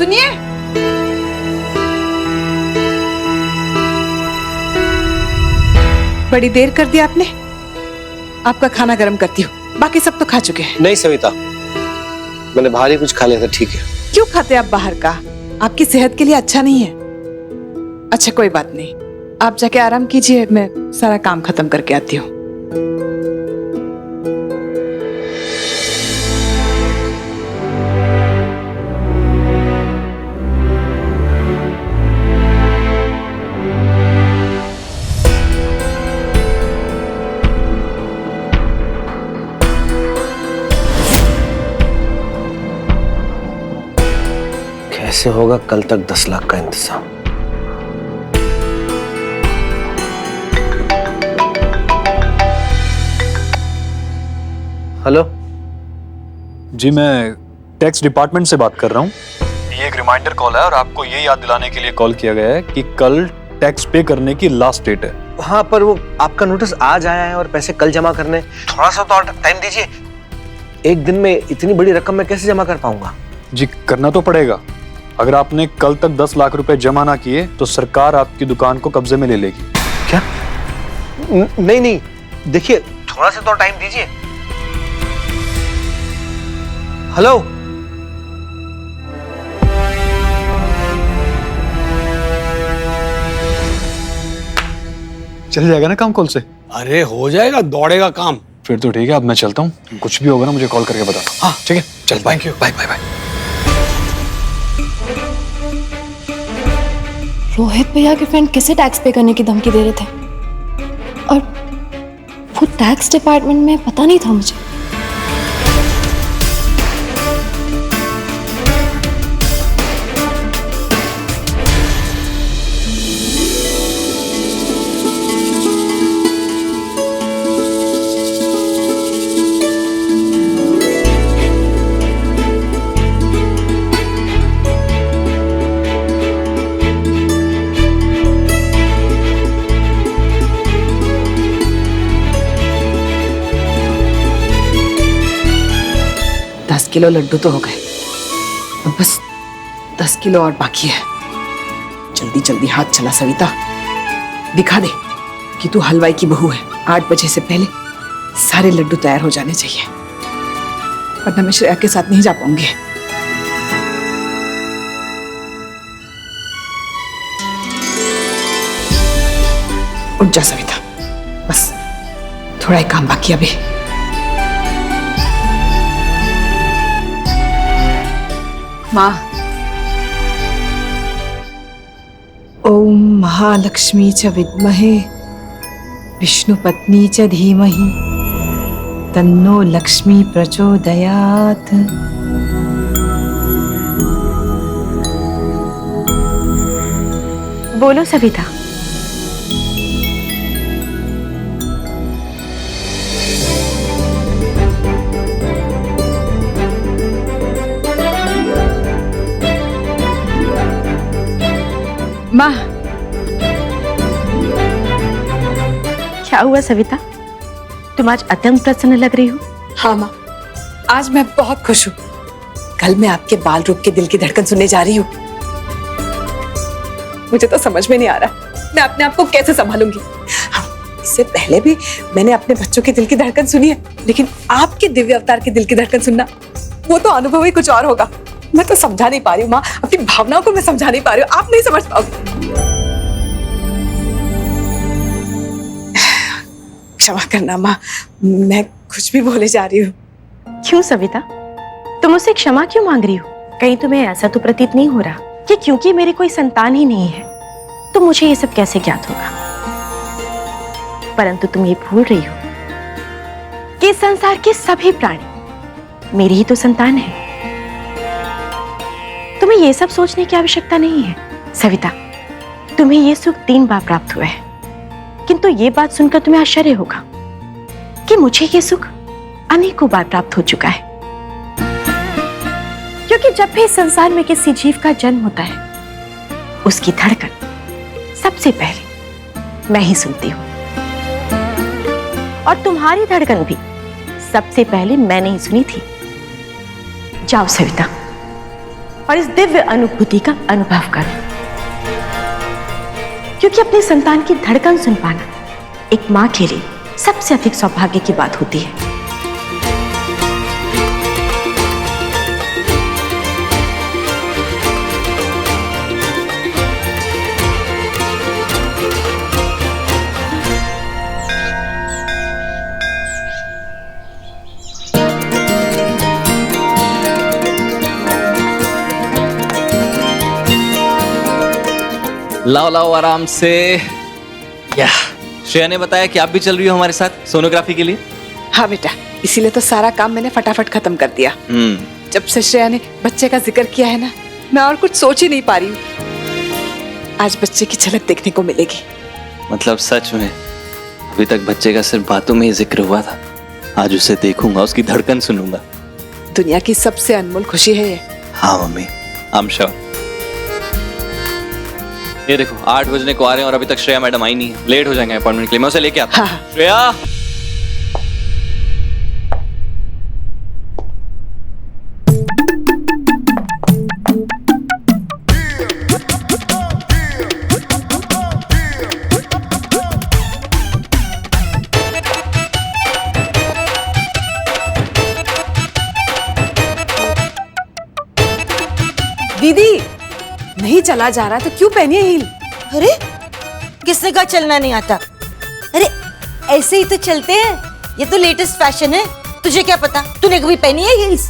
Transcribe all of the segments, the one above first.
सुनिए। बड़ी देर कर दी आपने। आपका खाना गर्म करती हूँ, बाकी सब तो खा चुके हैं। नहीं सविता, मैंने बाहर ही कुछ खा लिया था। ठीक है। क्यों खाते आप बाहर का? आपकी सेहत के लिए अच्छा नहीं है। अच्छा कोई बात नहीं, आप जाके आराम कीजिए, मैं सारा काम खत्म करके आती हूँ। कैसे होगा कल तक 10 लाख का इंतजाम? हेलो जी, मैं टैक्स डिपार्टमेंट से बात कर रहा हूँ। ये एक रिमाइंडर कॉल है और आपको ये याद दिलाने के लिए कॉल किया गया है कि कल टैक्स पे करने की लास्ट डेट है। हाँ, पर वो आपका नोटिस आज आया है और पैसे कल जमा करने, थोड़ा सा तो और टाइम दीजिए। एक दिन में इतनी बड़ी रकम मैं कैसे जमा कर पाऊंगा? जी, करना तो पड़ेगा। अगर आपने कल तक 10 लाख रुपए जमा ना किए तो सरकार आपकी दुकान को कब्जे में ले लेगी। क्या? नहीं नहीं, देखिए थोड़ा सा तो और टाइम दीजिए। हेलो, चल जाएगा ना काम कॉल से? अरे हो जाएगा, दौड़ेगा काम। फिर तो ठीक है, अब मैं चलता हूँ। कुछ भी होगा ना मुझे कॉल करके बताना। हाँ ठीक है, चल bye. Thank you. Bye bye bye. Rohit भैया के फ्रेंड किसे टैक्स पे करने की धमकी दे रहे थे, और वो टैक्स डिपार्टमेंट में पता नहीं था मुझे। किलो लड्डू तो हो गए, अब बस 10 किलो और बाकी है। जल्दी जल्दी हाथ चला सविता, दिखा दे कि तू हलवाई की बहू है। 8 बजे से पहले सारे लड्डू तैयार हो जाने चाहिए, वरना मैं श्रेया के साथ नहीं जा पाऊंगी। उठ जा सविता, बस थोड़ा ही काम बाकी अभी। माँ, ओम महालक्ष्मी च विद्महे विष्णुपत्नी च धीमहि तन्नो लक्ष्मी प्रचोदयात्। बोलो सविता। माँ, क्या हुआ सविता, तुम आज अत्यंत प्रसन्न लग रही हो। हाँ माँ, आज मैं बहुत खुश हूँ। कल मैं आपके बाल रूप के दिल की धड़कन सुनने जा रही हूँ। मुझे तो समझ में नहीं आ रहा मैं अपने आप को कैसे संभालूंगी। हाँ, इससे पहले भी मैंने अपने बच्चों के दिल की धड़कन सुनी है, लेकिन आपके दिव्य अवतार के दिल की धड़कन सुनना, वो तो अनुभव ही कुछ और होगा। मैं तो समझा नहीं पा रही हूँ माँ, अपनी भावनाओं को मैं समझा नहीं पा रही हूँ। आप नहीं समझ पाओगे। क्षमा करना माँ, मैं कुछ भी बोले जा रही हूँ। क्यों सविता, तुम मुझसे क्षमा क्यों मांग रही हो? कहीं तुम्हें ऐसा तो प्रतीत नहीं हो रहा कि क्योंकि मेरी कोई संतान ही नहीं है तो मुझे ये सब कैसे ज्ञात होगा? परंतु तुम ये भूल रही हो कि इस संसार के सभी प्राणी मेरी ही तो संतान है। तुम्हें ये सब सोचने की आवश्यकता नहीं है सविता। तुम्हें ये सुख 3 बार प्राप्त हुआ है, किंतु ये बात सुनकर तुम्हें आश्चर्य होगा कि मुझे ये सुख अनेकों बार प्राप्त हो चुका है। क्योंकि जब भी इस संसार में किसी जीव का जन्म होता है, उसकी धड़कन सबसे पहले मैं ही सुनती हूँ, और तुम्हारी धड़कन भी सबसे पहले मैंने ही सुनी थी। जाओ सविता, और इस दिव्य अनुभूति का अनुभव करो, क्योंकि अपने संतान की धड़कन सुन पाना एक मां के लिए सबसे अधिक सौभाग्य की बात होती है। लाओ लाओ आराम से। या श्रेया ने बताया कि आप भी चल रही हो हमारे साथ सोनोग्राफी के लिए। हाँ बेटा, इसीलिए तो सारा काम मैंने फटाफट खत्म कर दिया। जब से श्रेया ने बच्चे का जिक्र किया है ना, मैं और कुछ सोच ही नहीं पा रही हूँ। आज बच्चे की झलक देखने को मिलेगी। मतलब सच में अभी तक बच्चे का सिर्फ बातों में ही जिक्र हुआ था, आज उसे देखूंगा, उसकी धड़कन सुनूंगा। दुनिया की सबसे अनमोल खुशी है ये। हाँ मम्मी, आई एम श्योर। ये देखो 8 बजने को आ रहे हैं और अभी तक श्रेया मैडम आई नहीं है। लेट हो जाएंगे अपॉइंटमेंट के लिए, मैं उसे लेके आता हूँ। हाँ। श्रेया, दीदी, नहीं चला जा रहा तो क्यों पहनिए हील? अरे किसने कहा चलना नहीं आता? अरे ऐसे ही तो चलते हैं, ये तो लेटेस्ट फैशन है। तुझे क्या पता, तूने कभी पहनी है हील्स?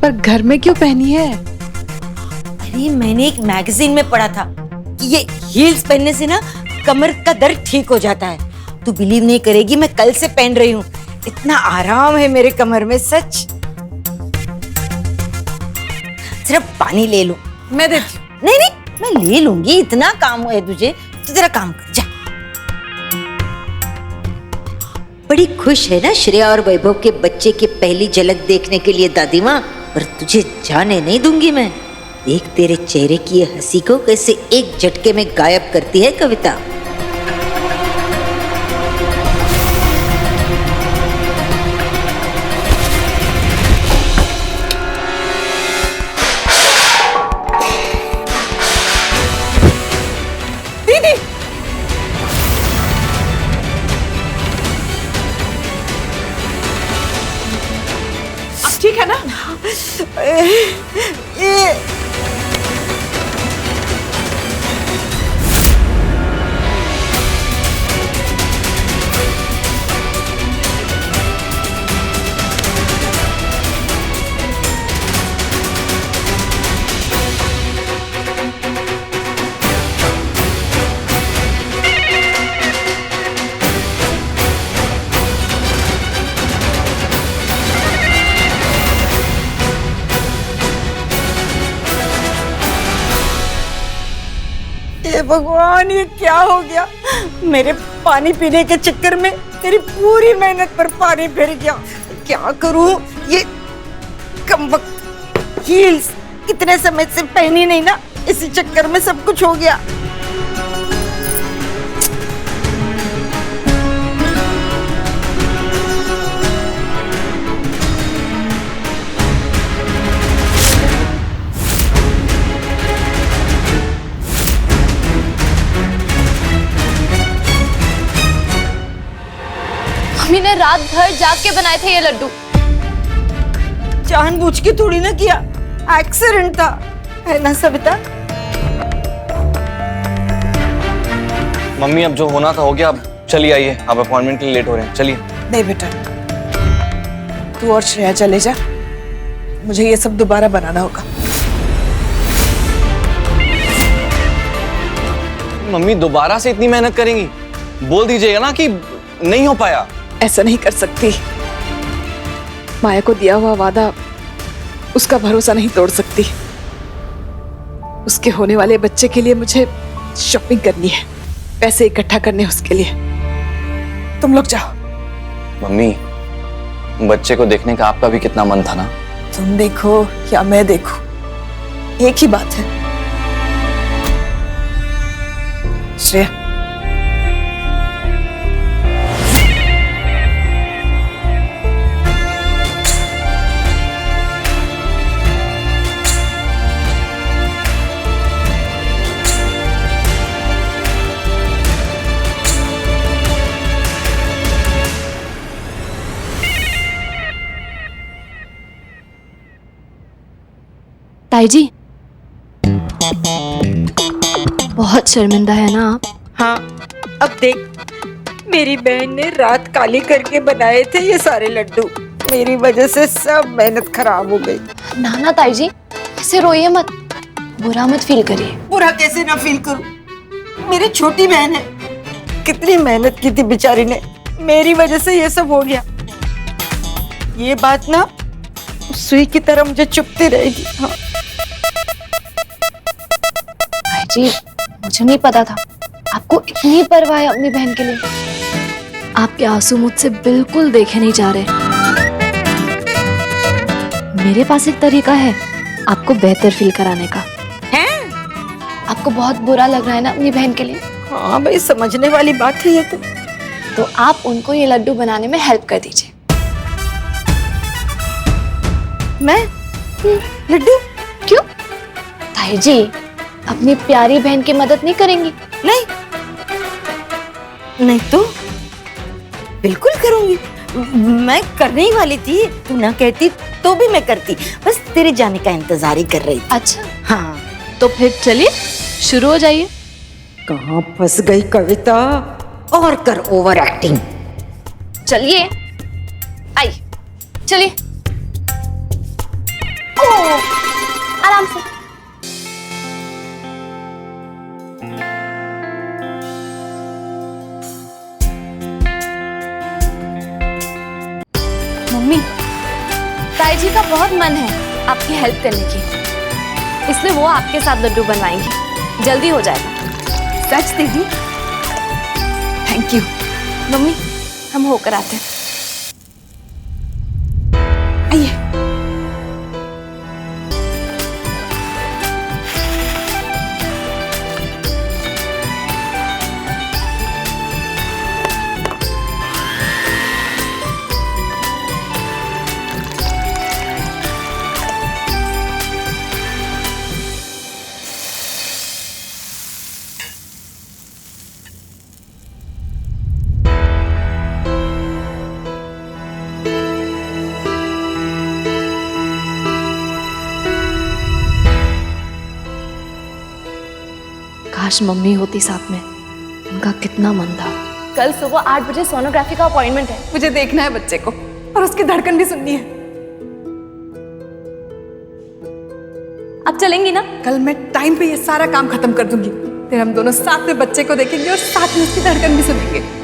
पर घर में क्यों पहनी है? अरे मैंने एक मैगजीन में पढ़ा था कि ये हील्स पहनने से ना कमर का दर्द ठीक हो जाता है। तू बिलीव नहीं करेगी, मैं कल से पहन रही हूँ। इतना आराम है मेरे कमर में, सच। सिर्फ पानी ले लूं। मैं देती हूँ। नहीं नहीं, मैं ले लूंगी, इतना काम है तुझे तो तेरा काम कर जा। बड़ी खुश है ना श्रेया और वैभव के बच्चे की पहली झलक देखने के लिए दादी माँ, पर तुझे जाने नहीं दूंगी मैं। देख तेरे चेहरे की ये हंसी को कैसे एक झटके में गायब करती है कविता। ठीक है ना? भगवान, ये क्या हो गया? मेरे पानी पीने के चक्कर में तेरी पूरी मेहनत पर पानी फिर गया। क्या करूं? ये कमबख्त हील्स इतने समय से पहनी नहीं ना, इसी चक्कर में सब कुछ हो गया। मम्मी ने रात भर जाग के बनाए थे ये लड्डू। जानबूझ के थोड़ी ना किया, एक्सीडेंट था, है ना सविता? मम्मी अब जो होना था हो गया, अब चलिए आइए, आप अपॉइंटमेंट के लिए लेट हो रहे हैं, चलिए। नहीं बेटा, तू और श्रेया चले जा, मुझे ये सब दोबारा बनाना होगा। मम्मी दोबारा से इतनी मेहनत करेंगी? बोल दीजिएगा ना कि नहीं हो पाया। ऐसा नहीं कर सकती, माया को दिया हुआ वादा, उसका भरोसा नहीं तोड़ सकती। उसके होने वाले बच्चे के लिए मुझे शॉपिंग करनी है, पैसे इकट्ठा करने उसके लिए। तुम लोग जाओ। मम्मी, बच्चे को देखने का आपका भी कितना मन था ना। तुम देखो या मैं देखूं, एक ही बात है। श्रेया, ताई जी, बहुत शर्मिंदा है ना आप? हाँ, अब देख, मेरी बहन ने रात काली करके बनाए थे ये सारे लड्डू। मेरी वजह से सब मेहनत खराब हो गई। ना ना ताई जी, ऐसे रोइए मत, बुरा मत फील करिए। बुरा कैसे ना फील करूं? मेरी छोटी बहन है, कितनी मेहनत की थी बेचारी ने, मेरी वजह से ये सब हो गया। ये बात ना सुई की तरह मुझे चुभती रहेगी। हाँ। ताई जी, मुझे नहीं पता था आपको इतनी परवाह है अपनी बहन के लिए। आपके आंसू मुझसे बिल्कुल देखे नहीं जा रहे। मेरे पास एक तरीका है आपको बेहतर फील कराने का। हैं? आपको बहुत बुरा लग रहा है ना अपनी बहन के लिए? हाँ भाई, समझने वाली बात है ये तो आप उनको ये लड्डू बनाने में हेल्प कर दीजिए। मैं लड्डू? क्यों? ताई जी, अपनी प्यारी बहन की मदद नहीं करेंगी? नहीं नहीं तो बिल्कुल करूंगी। मैं करने ही वाली थी, तू ना कहती तो भी मैं करती, बस तेरे जाने का इंतजार ही कर रही थी। अच्छा, हाँ। तो फिर चलिए शुरू हो जाइए। कहाँ फंस गई कविता, और कर ओवर एक्टिंग। चलिए, आइए, चलिए। आराम से। मम्मी, ताई जी का बहुत मन है आपकी हेल्प करने की, इसलिए वो आपके साथ लड्डू बनवाएंगी। जल्दी हो जाएगा। सच दीदी? Thank you. मम्मी, हम होकर आते हैं। आइए। काश मम्मी होती साथ में, उनका कितना मन था। कल सुबह 8 बजे सोनोग्राफी का अपॉइंटमेंट है। मुझे देखना है बच्चे को और उसकी धड़कन भी सुननी है। आप चलेंगी ना? कल मैं टाइम पे ये सारा काम खत्म कर दूंगी, फिर हम दोनों साथ में बच्चे को देखेंगे और साथ में उसकी धड़कन भी सुनेंगे।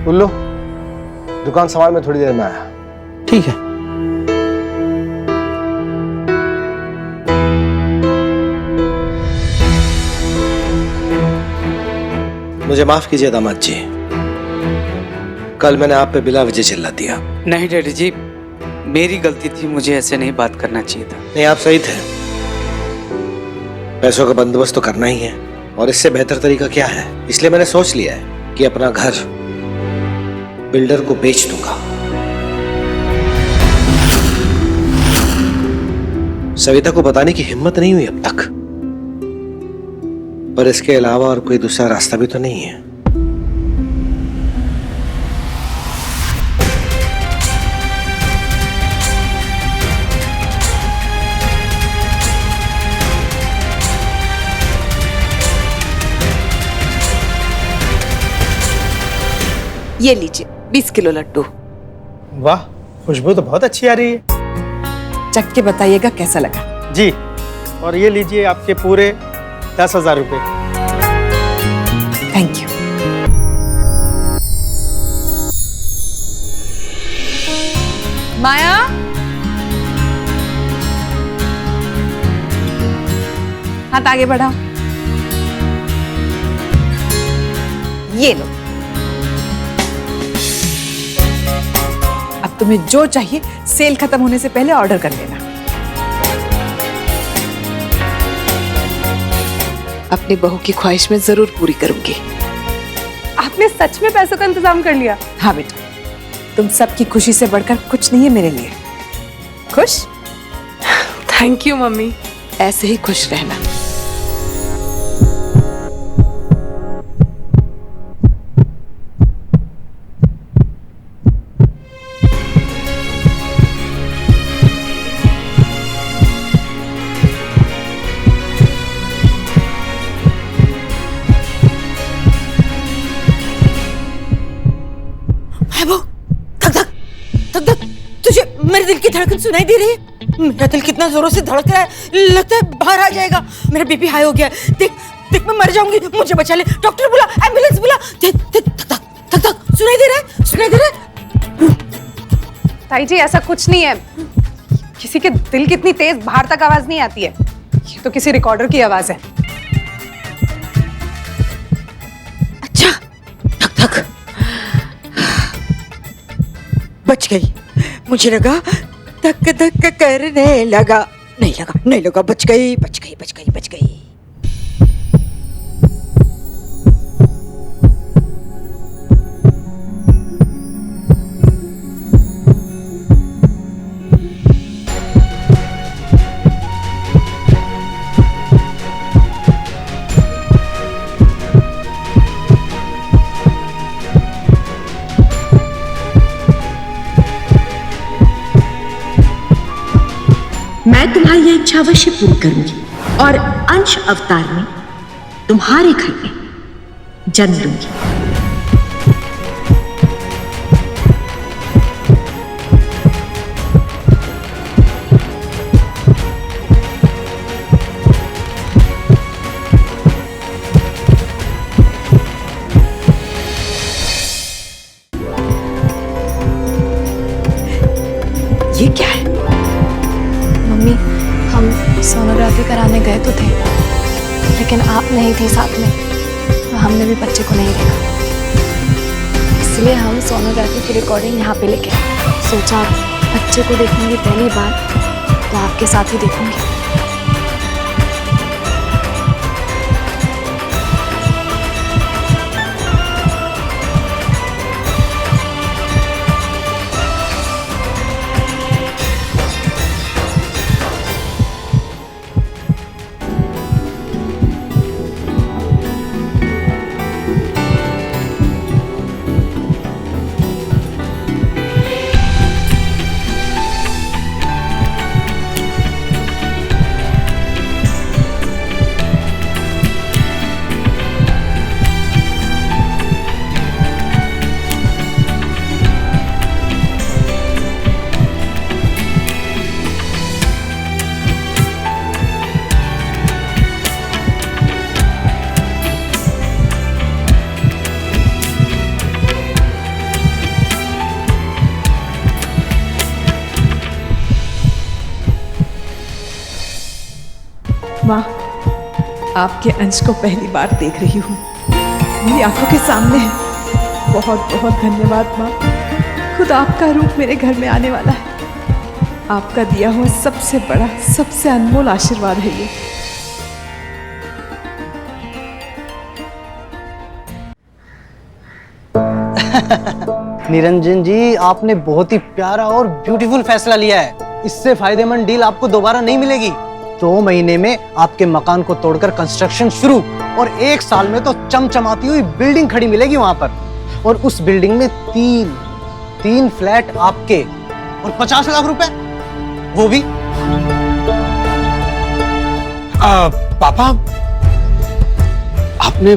उल्लू, दुकान संभाल, में थोड़ी देर में आया। ठीक है। मुझे माफ कीजिए दामाद जी, कल मैंने आप पे बिला वजह चिल्ला दिया। नहीं डैडी जी, मेरी गलती थी, मुझे ऐसे नहीं बात करना चाहिए था। नहीं, आप सही थे। पैसों का बंदोबस्त तो करना ही है, और इससे बेहतर तरीका क्या है? इसलिए मैंने सोच लिया है कि अपना घर बिल्डर को बेच दूंगा। सविता को बताने की हिम्मत नहीं हुई अब तक, पर इसके अलावा और कोई दूसरा रास्ता भी तो नहीं है। ये लीजिए 20 किलो लड्डू। वाह, खुशबू तो बहुत अच्छी आ रही है। चख के बताइएगा कैसा लगा। जी, और ये लीजिए आपके पूरे 10,000 रुपए। Thank you. माया, हाथ आगे बढ़ाओ। ये लो, अब तुम्हें जो चाहिए सेल खत्म होने से पहले ऑर्डर कर लेना। अपने बहू की ख्वाहिश में जरूर पूरी करूंगी। आपने सच में पैसों का इंतजाम कर लिया? हाँ बेटा, तुम सबकी खुशी से बढ़कर कुछ नहीं है मेरे लिए। खुश? Thank you mummy. ऐसे ही खुश रहना। तुझे मेरे दिल की धड़कन सुनाई दे रही है? मेरा दिल कितना जोरों से धड़क रहा है, लगता है बाहर आ जाएगा। मेरा बीपी हाई हो गया है। देख देख, मैं मर जाऊंगी, मुझे बचा ले। डॉक्टर बुला, एम्बुलेंस बुला। देख देख, धक धक धक धक, सुनाई दे रहा है, सुनाई दे रहा है। ताई जी ऐसा कुछ नहीं है, किसी के दिल की इतनी तेज बाहर तक आवाज नहीं आती है, ये तो किसी रिकॉर्डर की आवाज है। अच्छा, धक धक, बच गई। मुझे लगा धक धक करने लगा, नहीं लगा, नहीं लगा, बच गई, बच गई, बच गई, बच गई। मैं तुम्हारी यह इच्छा अवश्य पूरी करूंगी और अंश अवतार में तुम्हारे घर में जन्म लूंगी। ये क्या है? मम्मी, हम सोनोग्राफी कराने गए तो थे, लेकिन आप नहीं थी साथ में, तो हमने भी बच्चे को नहीं देखा। इसलिए हम सोनोग्राफी की रिकॉर्डिंग यहाँ पे लेके आए। सोचा बच्चे को देखूंगी पहली बार तो आपके साथ ही देखूंगी। माँ, आपके अंश को पहली बार देख रही हूँ, मेरी आंखों के सामने है। बहुत बहुत धन्यवाद माँ, खुद आपका रूप मेरे घर में आने वाला है। आपका दिया हुआ सबसे बड़ा, सबसे अनमोल आशीर्वाद है ये। निरंजन जी, आपने बहुत ही प्यारा और ब्यूटीफुल फैसला लिया है। इससे फायदेमंद डील आपको दोबारा नहीं मिलेगी। 2 महीने में आपके मकान को तोड़कर कंस्ट्रक्शन शुरू, और 1 साल में तो चमचमाती हुई बिल्डिंग खड़ी मिलेगी वहां पर। और उस बिल्डिंग में 3 फ्लैट आपके, और 50 लाख रुपए वो भी। पापा, आपने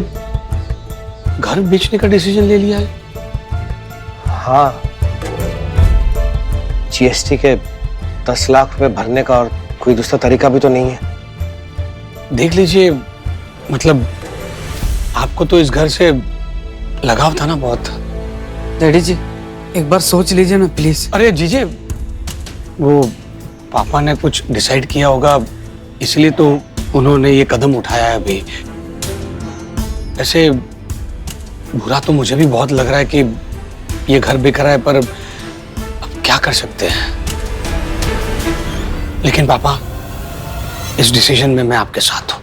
घर बेचने का डिसीजन ले लिया है? हाँ, जीएसटी के 10 लाख रुपए भरने का और कोई दूसरा तरीका भी तो नहीं है। देख लीजिए, मतलब आपको तो इस घर से लगाव था ना बहुत। डैडी जी, एक बार सोच लीजिए ना प्लीज। अरे जीजे, वो पापा ने कुछ डिसाइड किया होगा, इसलिए तो उन्होंने ये कदम उठाया है अभी। ऐसे बुरा तो मुझे भी बहुत लग रहा है कि ये घर बिक रहा है, पर अब क्या कर सकते हैं। लेकिन पापा, इस डिसीजन में मैं आपके साथ हूं।